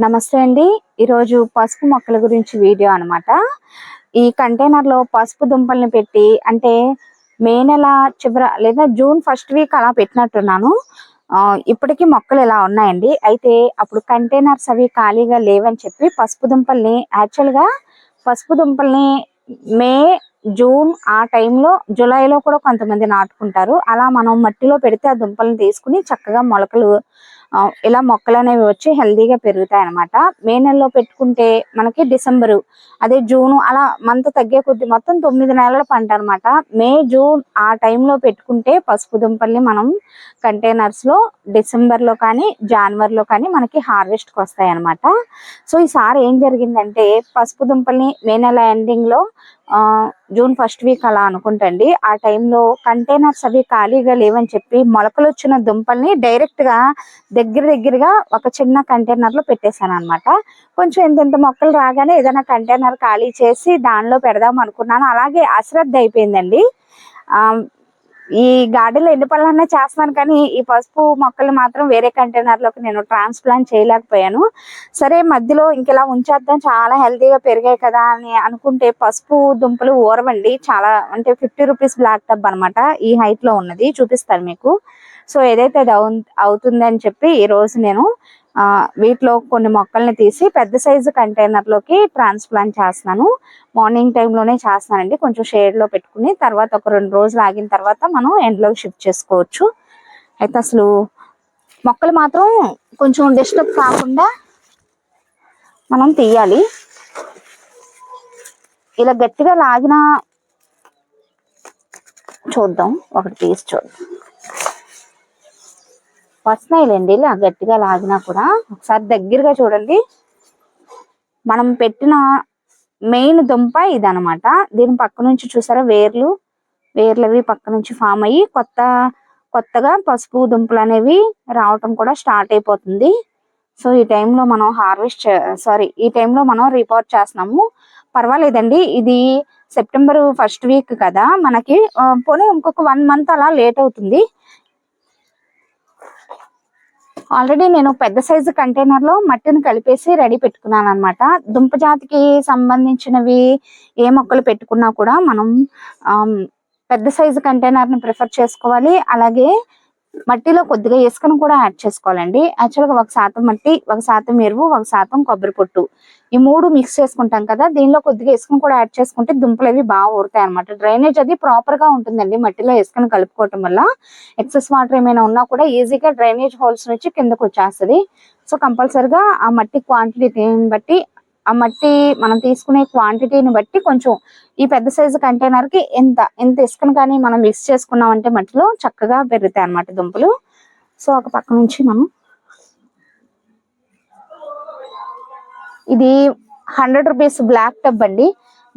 నమస్తే అండి. ఈరోజు పసుపు మొక్కల గురించి వీడియో అనమాట. ఈ కంటైనర్లో పసుపు దుంపల్ని పెట్టి అంటే మే నెల చివర లేదా జూన్ ఫస్ట్ వీక్ అలా పెట్టినట్టున్నాను. ఇప్పటికీ మొక్కలు ఇలా ఉన్నాయండి. అయితే అప్పుడు కంటైనర్స్ అవి ఖాళీగా లేవని చెప్పి పసుపు దుంపల్ని మే జూన్ ఆ టైంలో జూలైలో కూడా కొంతమంది నాటుకుంటారు. అలా మనం మట్టిలో పెడితే ఆ దుంపల్ని తీసుకుని చక్కగా మొలకలు ఇలా మొక్కలు అనేవి వచ్చి హెల్దీగా పెరుగుతాయి అనమాట. మే నెలలో పెట్టుకుంటే మనకి డిసెంబరు, అదే జూను అలా మంత్ తగ్గే కొద్ది మొత్తం 9 నెలల పంట అనమాట. మే జూన్ ఆ టైంలో పెట్టుకుంటే పసుపు దుంపల్ని మనం కంటైనర్స్ లో డిసెంబర్లో కానీ జనవరిలో కానీ మనకి హార్వెస్ట్కి వస్తాయి అనమాట. సో ఈసారి ఏం జరిగిందంటే పసుపు దుంపల్ని మే నెల ఎండింగ్ లో జూన్ ఫస్ట్ వీక్ అలా అనుకుంటండి. ఆ టైంలో కంటైనర్స్ అవి ఖాళీగా లేవని చెప్పి మొలకలు వచ్చిన దుంపల్ని డైరెక్ట్ గా దగ్గరగా ఒక చిన్న కంటైనర్ లో పెట్టేశాను అనమాట. కొంచెం ఇంత మొక్కలు రాగానే ఏదైనా కంటైనర్ ఖాళీ చేసి దానిలో పెడదాం అనుకున్నాను. అలాగే అశ్రద్ధ అయిపోయిందండి. ఈ గార్డెన్లో ఎన్ని పనులన్నా చేస్తున్నాను కానీ ఈ పసుపు మొక్కలు మాత్రం వేరే కంటైనర్ లోకి నేను ట్రాన్స్ప్లాంట్ చేయలేకపోయాను. సరే మధ్యలో ఇంకెలా ఉంచేద్దాం, చాలా హెల్తీగా పెరిగాయి కదా అని అనుకుంటే పసుపు దుంపలు ఊరవండి. చాలా అంటే 50 రూపీస్ బ్లాక్ టబ్ అనమాట. ఈ హైట్ లో ఉన్నది చూపిస్తాను మీకు. సో ఏదైతే అది అవుతుంది అని చెప్పి ఈ రోజు నేను వీటిలో కొన్ని మొక్కల్ని తీసి పెద్ద సైజు కంటైనర్ లోకి ట్రాన్స్ప్లాంట్ చేస్తున్నాను. మార్నింగ్ టైంలోనే చేస్తున్నానండి. కొంచెం షేడ్ లో పెట్టుకుని తర్వాత ఒక 2 రోజులు ఆగిన తర్వాత మనం ఎండ్లోకి షిఫ్ట్ చేసుకోవచ్చు. అయితే అసలు మొక్కలు మాత్రం కొంచెం డిస్టర్బ్ కాకుండా మనం తీయాలి. ఇలా గట్టిగా లాగిన చూద్దాం, ఒకటి తీసి చూద్దాం. వస్తున్నాయిలేండి ఇలా గట్టిగా లాగినా కూడా. ఒకసారి దగ్గరగా చూడండి. మనం పెట్టిన మెయిన్ దుంప ఇదనమాట. దీని పక్క నుంచి చూసారా వేర్లవి పక్క నుంచి ఫామ్ అయ్యి కొత్తగా పసుపు దుంపలు అనేవి రావటం కూడా స్టార్ట్ అయిపోతుంది. సో ఈ టైంలో మనం ఈ టైంలో మనం రిపోర్ట్ చేస్తున్నాము. పర్వాలేదండి. ఇది సెప్టెంబర్ ఫస్ట్ వీక్ కదా, మనకి పోనీ ఇంకొక 1 మంత్ అలా లేట్ అవుతుంది. ఆల్రెడీ నేను పెద్ద సైజు కంటైనర్ లో మట్టిని కలిపేసి రెడీ పెట్టుకున్నాను అనమాట. దుంప జాతికి సంబంధించినవి ఏ మొక్కలు పెట్టుకున్నా కూడా మనం పెద్ద సైజు కంటైనర్ ని ప్రిఫర్ చేసుకోవాలి. అలాగే మట్టిలో కొద్దిగా ఇసుకను కూడా యాడ్ చేసుకోవాలండి. యాక్చువల్గా 1% మట్టి, 1% ఎరువు, 1% కొబ్బరి పొట్టు, ఈ 3 మిక్స్ చేసుకుంటాం కదా. దీనిలో కొద్దిగా ఇసుకను కూడా యాడ్ చేసుకుంటే దుంపలు అవి బాగా ఊరుతాయి అనమాట. డ్రైనేజ్ అది ప్రాపర్ గా ఉంటుందండి. మట్టిలో ఇసుకను కలుపుకోవటం వల్ల ఎక్సెస్ వాటర్ ఏమైనా ఉన్నా కూడా ఈజీగా డ్రైనేజ్ హోల్స్ నుంచి కిందకు వచ్చేస్తుంది. సో కంపల్సరిగా ఆ మట్టి క్వాంటిటీని బట్టి, ఆ మట్టి మనం తీసుకునే క్వాంటిటీని బట్టి కొంచెం ఈ పెద్ద సైజు కంటైనర్ కి ఎంత ఇసుకను కానీ మనం మిక్స్ చేసుకున్నామంటే మట్టిలో చక్కగా పెరుగుతాయి అన్నమాట దుంపలు. సో ఒక పక్క నుంచి మనం ఇది 100 రూపీస్ బ్లాక్ టబ్ అండి.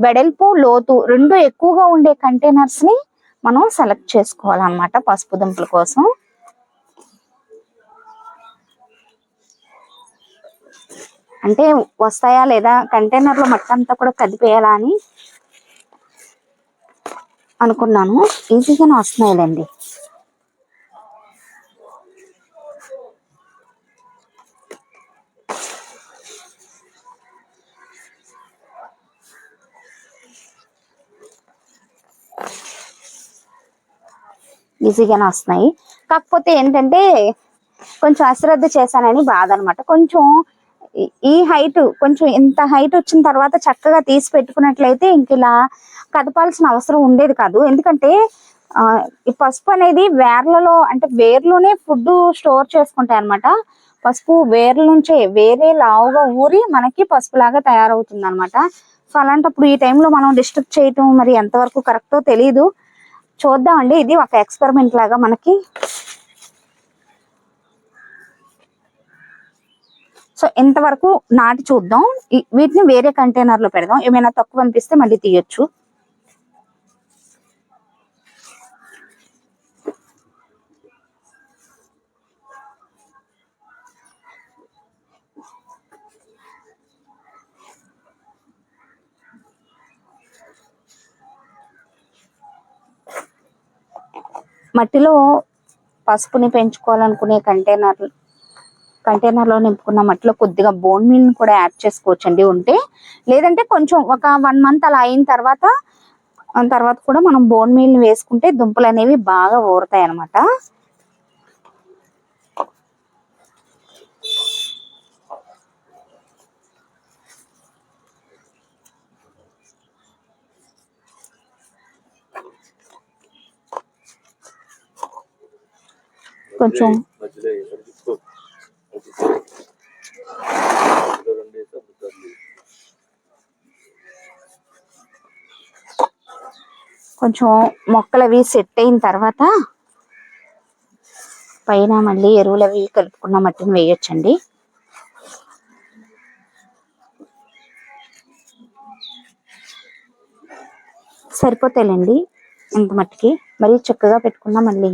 వెడల్పు లోతు 2 ఎక్కువగా ఉండే కంటైనర్స్ ని మనం సెలెక్ట్ చేసుకోవాలన్నమాట పసుపు దుంపల కోసం. అంటే వస్తాయా లేదా, కంటైనర్ లో మట్టి అంతా కూడా కదిపేయాలా అని అనుకున్నాను. ఈజీగానే వస్తున్నాయిలేండి. ఈజీగానే వస్తున్నాయి. కాకపోతే ఏంటంటే కొంచెం అశ్రద్ధ చేశానని బాధ అనమాట. కొంచెం ఈ హైట్, కొంచెం ఇంత హైట్ వచ్చిన తర్వాత చక్కగా తీసి పెట్టుకున్నట్లయితే ఇంక ఇలా కదపాల్సిన అవసరం ఉండేది కాదు. ఎందుకంటే ఈ పసుపు అనేది వేర్లోనే ఫుడ్ స్టోర్ చేసుకుంటాయి అనమాట. పసుపు వేర్ల నుంచే వేరే లావుగా ఊరి మనకి పసుపు లాగా తయారవుతుంది అనమాట. సో అలాంటప్పుడు ఈ టైంలో మనం డిస్టర్బ్ చేయటం మరి ఎంతవరకు కరెక్టో తెలీదు. చూద్దామండి. ఇది ఒక ఎక్స్పెరిమెంట్ లాగా మనకి. సో ఇంతవరకు నాటి చూద్దాం. వీటిని వేరే కంటైనర్ లో పెడదాం. ఏమైనా తక్కువ అనిపిస్తే మళ్ళీ తీయొచ్చు. మట్టిలో పసుపుని పెంచుకోవాలనుకునే కంటైనర్ లో నింపుకున్న మట్టిలో కొద్దిగా బోన్ మీల్ కూడా యాడ్ చేసుకోవచ్చండి ఉంటే, లేదంటే కొంచెం ఒక 1 మంత్ అలా అయిన తర్వాత కూడా మనం బోన్ మీల్ వేసుకుంటే దుంపలు అనేవి బాగా ఊరుతాయి అన్నమాట. కొంచెం మొక్కలు అవి సెట్ అయిన తర్వాత పైన మళ్ళీ ఎరువులు అవి కలుపుకున్న మట్టిని వేయొచ్చండి. సరిపోతాయిలేండి ఇంత మట్టికి, మరీ చక్కగా పెట్టుకున్నా మళ్ళీ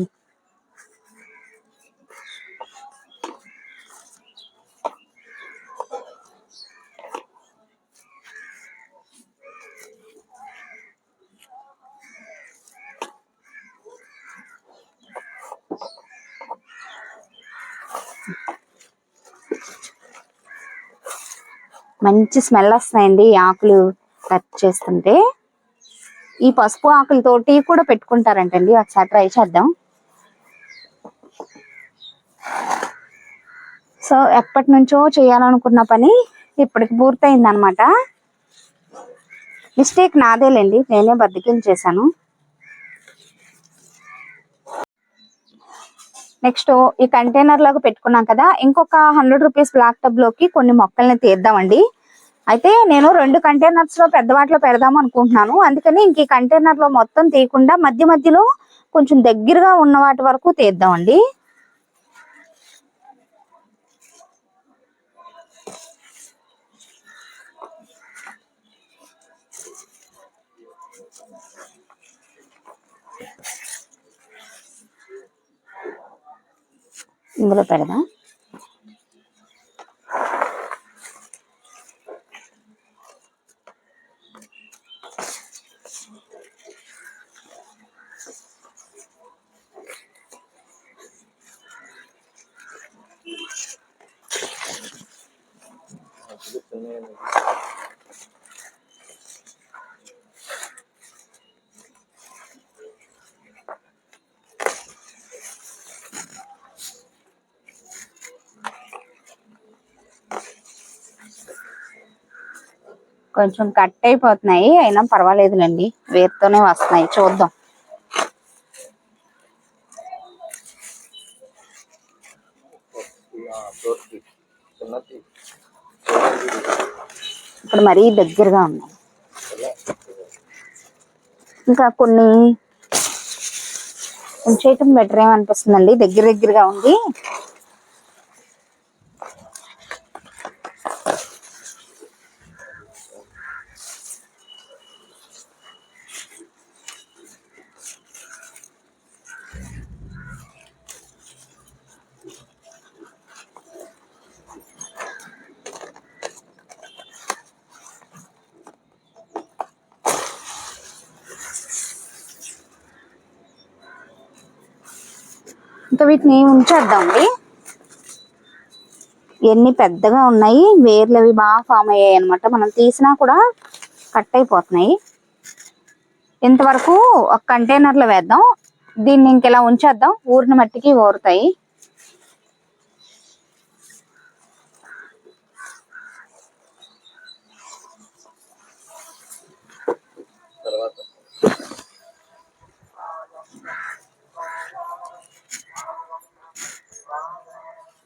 మంచి స్మెల్ వస్తాయండి ఈ ఆకులు కట్ చేస్తుంటే. ఈ పసుపు ఆకులతోటి కూడా పెట్టుకుంటారంటండి, ఒకసారి ట్రై చేద్దాం. సో ఎప్పటి నుంచో చేయాలనుకున్న పని ఇప్పటికి పూర్తయింది అనమాట. మిస్టేక్ నాదేలేండి, నేనే బద్దకించేసాను. నెక్స్ట్ ఈ కంటైనర్ లాగా పెట్టుకున్నాం కదా, ఇంకొక 100 రూపీస్ బ్లాక్ టబ్ లోకి కొన్ని మొక్కల్ని తీద్దామండి. అయితే నేను 2 కంటైనర్స్ లో పెద్ద వాటిలో పెడదాం అనుకుంటున్నాను. అందుకని ఇంక ఈ కంటైనర్ లో మొత్తం తీయకుండా మధ్య మధ్యలో కొంచెం దగ్గరగా ఉన్న వాటి వరకు తీద్దామండి. ఇందులో పెడదాం. కొంచెం కట్ అయిపోతున్నాయి, అయినా పర్వాలేదులేండి, వేరుతోనే వస్తున్నాయి. చూద్దాం. ఇప్పుడు మరీ దగ్గరగా ఉన్నాయి, ఇంకా కొన్ని ఉంచేయటం బెటర్ ఏమనిపిస్తుందండి, దగ్గర దగ్గరగా ఉంది. ఇంకా వీటిని ఉంచేద్దామండి. ఎన్ని పెద్దగా ఉన్నాయి, వేర్లు అవి బాగా ఫామ్ అయ్యాయి అనమాట. మనం తీసినా కూడా కట్ అయిపోతున్నాయి. ఇంతవరకు ఒక కంటైనర్ లో వేద్దాం, దీన్ని ఇంకెలా ఉంచేద్దాం, ఊరిన మట్టికి ఊరుతాయి.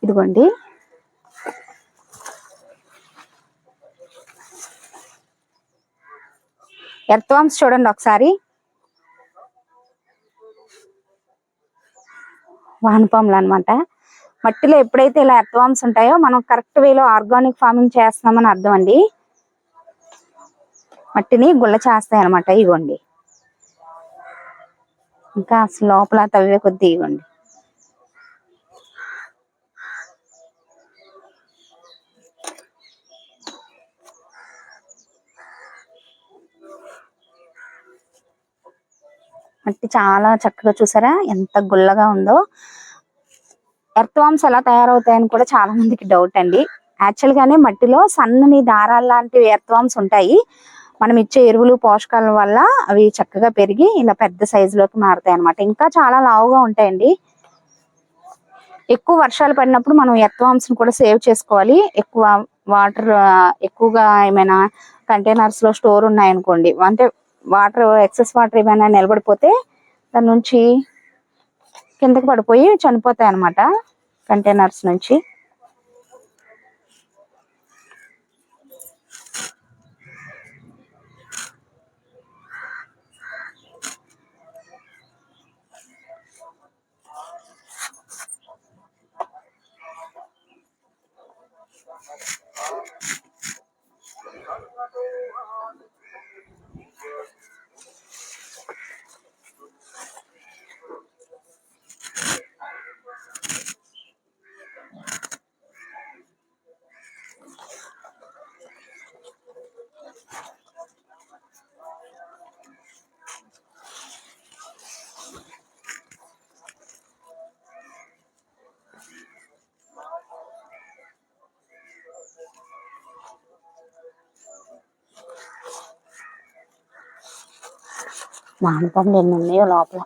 ఇదిగోండి, ఎర్త్వామ్స్ చూడండి ఒకసారి, వానపాములు అనమాట. మట్టిలో ఎప్పుడైతే ఇలా ఎర్త్వామ్స్ ఉంటాయో మనం కరెక్ట్ వేలో ఆర్గానిక్ ఫార్మింగ్ చేస్తున్నామని అర్థం అండి. మట్టిని గుల్ల చేస్తాయి అనమాట. ఇవ్వండి, ఇంకా అసలు లోపల తవ్వే కొద్ది ఇవ్వండి. మట్టి చాలా చక్కగా, చూసారా ఎంత గుల్లగా ఉందో. ఎర్త్ వామ్స్ ఎలా తయారవుతాయని కూడా చాలా మందికి డౌట్ అండి. యాక్చువల్ గానే మట్టిలో సన్నని దారాలు లాంటి ఎర్త్ వామ్స్ ఉంటాయి. మనం ఇచ్చే ఎరువులు పోషకాల వల్ల అవి చక్కగా పెరిగి ఇలా పెద్ద సైజులోకి మారుతాయి అన్నమాట. ఇంకా చాలా లావుగా ఉంటాయండి. ఎక్కువ వర్షాలు పడినప్పుడు మనం ఎర్త్ వామ్స్ ని కూడా సేవ్ చేసుకోవాలి. ఎక్కువ వాటర్ ఎక్కువగా ఏమైనా కంటైనర్స్ లో స్టోర్ ఉన్నాయనుకోండి, అంటే వాటర్ ఎక్సెస్ వాటర్ ఏమైనా నిలబడిపోతే దాని నుంచి కిందకి పడిపోయి చనిపోతాయి అన్నమాట కంటైనర్స్ నుంచి. మామిడిపండ్లు ఎన్ని ఉన్నాయో లోపల.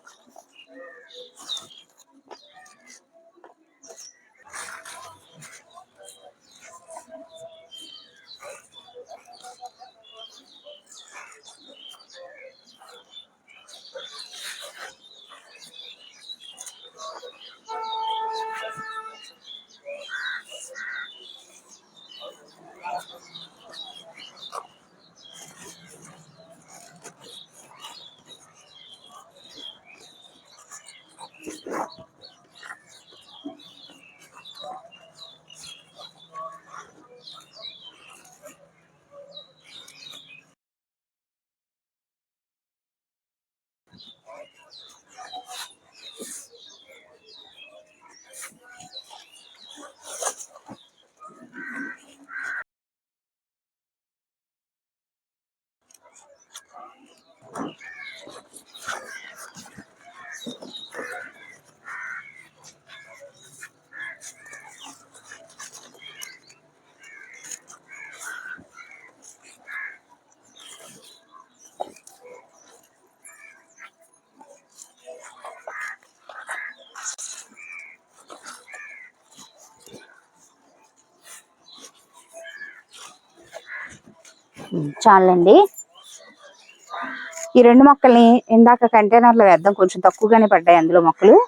చాలండి. ఈ రెండు మొక్కల్ని ఇందాక కంటైనర్ లో వేద్దాం, కొంచెం తక్కువగానే పడ్డాయి అందులో మొక్కలు.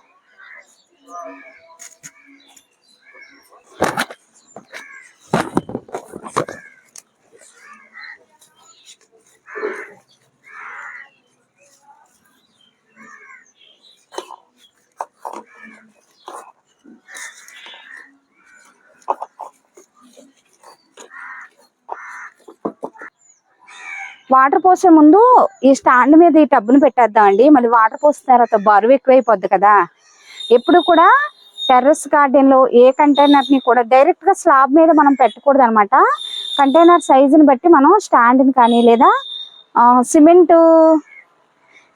వాటర్ పోసే ముందు ఈ స్టాండ్ మీద ఈ టబ్బును పెట్టేద్దాం అండి. మళ్ళీ వాటర్ పోసిన తర్వాత బరువు ఎక్కువైపోద్ది కదా. ఎప్పుడు కూడా టెర్రస్ గార్డెన్ లో ఏ కంటైనర్ ని కూడా డైరెక్ట్ గా స్లాబ్ మీద మనం పెట్టకూడదు అనమాట. కంటైనర్ సైజుని బట్టి మనం స్టాండ్ ని కానీ లేదా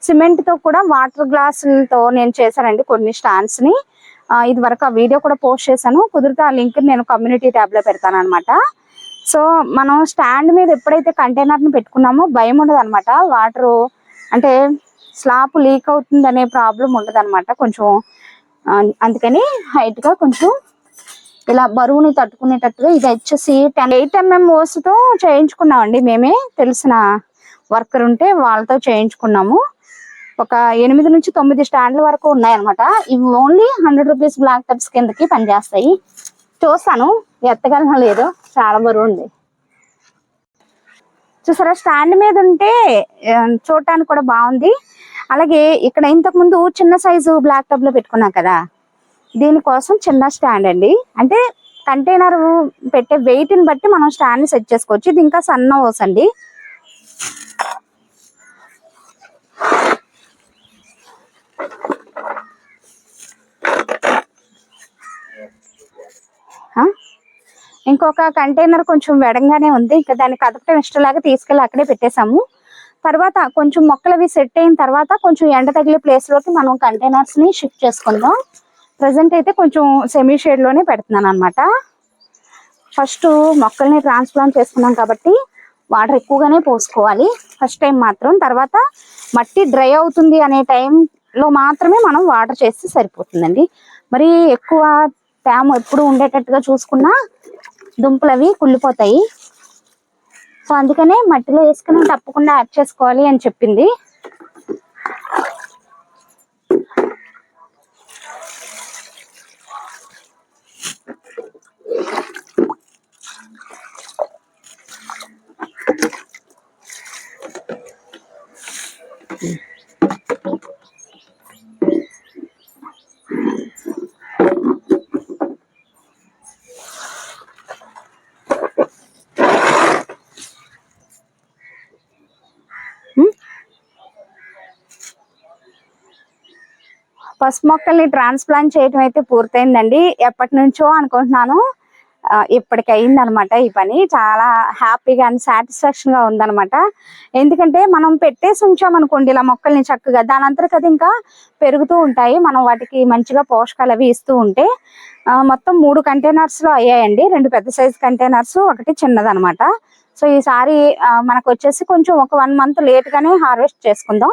సిమెంట్ తో కూడా వాటర్ గ్లాసులతో నేను చేశానండి కొన్ని స్టాండ్స్ ని. ఇది వరకు ఆ వీడియో కూడా పోస్ట్ చేశాను. కుదిరితే ఆ లింక్ నేను కమ్యూనిటీ ట్యాబ్ లో పెడతాను అనమాట. సో మనం స్టాండ్ మీద ఎప్పుడైతే కంటైనర్ ని పెట్టుకున్నామో భయం ఉండదు అనమాట. వాటర్ అంటే స్లాబ్ లీక్ అవుతుంది అనే ప్రాబ్లం ఉండదు అనమాట. కొంచెం అందుకని హైట్ గా కొంచెం ఇలా బరువుని తట్టుకునేటట్టుగా ఇది వచ్చేసి 8 mm ఓసుతో చేయించుకున్నామండి. మేమే తెలిసిన వర్కర్ ఉంటే వాళ్ళతో చేయించుకున్నాము. ఒక 8 నుంచి 9 స్టాండ్ల వరకు ఉన్నాయన్నమాట. ఇవి ఓన్లీ 100 రూపీస్ బ్లాక్ టబ్స్ కిందకి పనిచేస్తాయి. చూస్తాను ఎత్తగలనో లేదో, చాలా బరువు ఉంది చూసారా. స్టాండ్ మీద ఉంటే చూడటానికి కూడా బాగుంది. అలాగే ఇక్కడ ఇంతకు ముందు చిన్న సైజు బ్లాక్ టబ్ లో పెట్టుకున్నాం కదా, దీనికోసం చిన్న స్టాండ్ అండి. అంటే కంటైనర్ పెట్టే వెయిట్ ని బట్టి మనం స్టాండ్ ని సెట్ చేసుకోవచ్చు. ఇది ఇంకా సన్న ఓస్ అండి. ఇంకొక కంటైనర్ కొంచెం వెడంగానే ఉంది. ఇంకా దాన్ని కదపటం ఇష్టంలాగా తీసుకెళ్ళి అక్కడే పెట్టేశాము. తర్వాత కొంచెం మొక్కలు అవి సెట్ అయిన తర్వాత కొంచెం ఎండ తగిలే ప్లేస్ లోకి మనం కంటైనర్స్ ని షిఫ్ట్ చేసుకుందాం. ప్రజెంట్ అయితే కొంచెం సెమీ షేడ్ లోనే పెడుతున్నాను అనమాట. ఫస్ట్ మొక్కల్ని ట్రాన్స్ప్లాంట్ చేసుకున్నాం కాబట్టి వాటర్ ఎక్కువగానే పోసుకోవాలి ఫస్ట్ టైం మాత్రం. తర్వాత మట్టి డ్రై అవుతుంది అనే టైంలో మాత్రమే మనం వాటర్ చేస్తే సరిపోతుందండి. మరి ఎక్కువ తేమ ఎప్పుడు ఉండేటట్టుగా చూసుకున్నా దుంపలు అవి కుళ్ళిపోతాయి. సో అందుకనే మట్టిలో వేసుకుని తప్పకుండా యాడ్ చేసుకోవాలి అని చెప్పింది. పసుపు మొక్కల్ని ట్రాన్స్ప్లాంట్ చేయడం అయితే పూర్తయిందండి. ఎప్పటి నుంచో అనుకుంటున్నాను, ఇప్పటికి అయింది అనమాట. ఈ పని చాలా హ్యాపీగా అండ్ సాటిస్ఫాక్షన్ గా ఉందనమాట. ఎందుకంటే మనం పెట్టేసి ఉంచామనుకోండి ఇలా మొక్కల్ని చక్కగా, దాని అంతరకు అది ఇంకా పెరుగుతూ ఉంటాయి. మనం వాటికి మంచిగా పోషకాలు అవి ఇస్తూ ఉంటే మొత్తం 3 కంటైనర్స్ లో అయ్యాయండి. 2 పెద్ద సైజ్ కంటైనర్స్, ఒకటి చిన్నదనమాట. సో ఈసారి మనకు వచ్చేసి కొంచెం ఒక 1 మంత్ లేట్ గానే హార్వెస్ట్ చేసుకుందాం.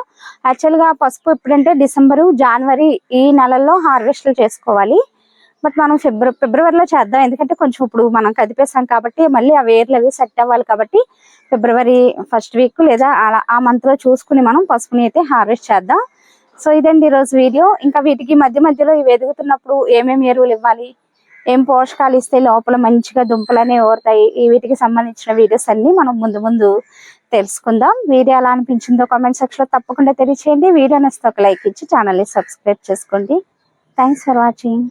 యాక్చువల్ గా పసుపు ఎప్పుడంటే డిసెంబరు, జనవరి ఈ నెలల్లో హార్వెస్ట్లు చేసుకోవాలి. బట్ మనం ఫిబ్రవరిలో చేద్దాం. ఎందుకంటే కొంచెం ఇప్పుడు మనం కదిపేసాం కాబట్టి మళ్ళీ ఆ వేర్లు అవి సెట్ అవ్వాలి కాబట్టి ఫిబ్రవరి ఫస్ట్ వీక్ లేదా అలా ఆ మంత్ లో చూసుకుని మనం పసుపుని అయితే హార్వెస్ట్ చేద్దాం. సో ఇదండి ఈరోజు వీడియో. ఇంకా వీటికి మధ్య మధ్యలో ఇవి ఎదుగుతున్నప్పుడు ఏమేమి ఎరువులు ఇవ్వాలి, ఏం పోషకాలు ఇస్తే లోపల మంచిగా దుంపలనే ఊరుతాయి, ఈ వీటికి సంబంధించిన వీడియోస్ అన్ని మనం ముందు ముందు తెలుసుకుందాం. వీడియో ఎలా అనిపించిందో కామెంట్ సెక్షన్ లో తప్పకుండా తెలియచేయండి. వీడియో నచ్చితే ఒక లైక్ ఇచ్చి ఛానల్ని సబ్స్క్రైబ్ చేసుకోండి. Thanks for watching.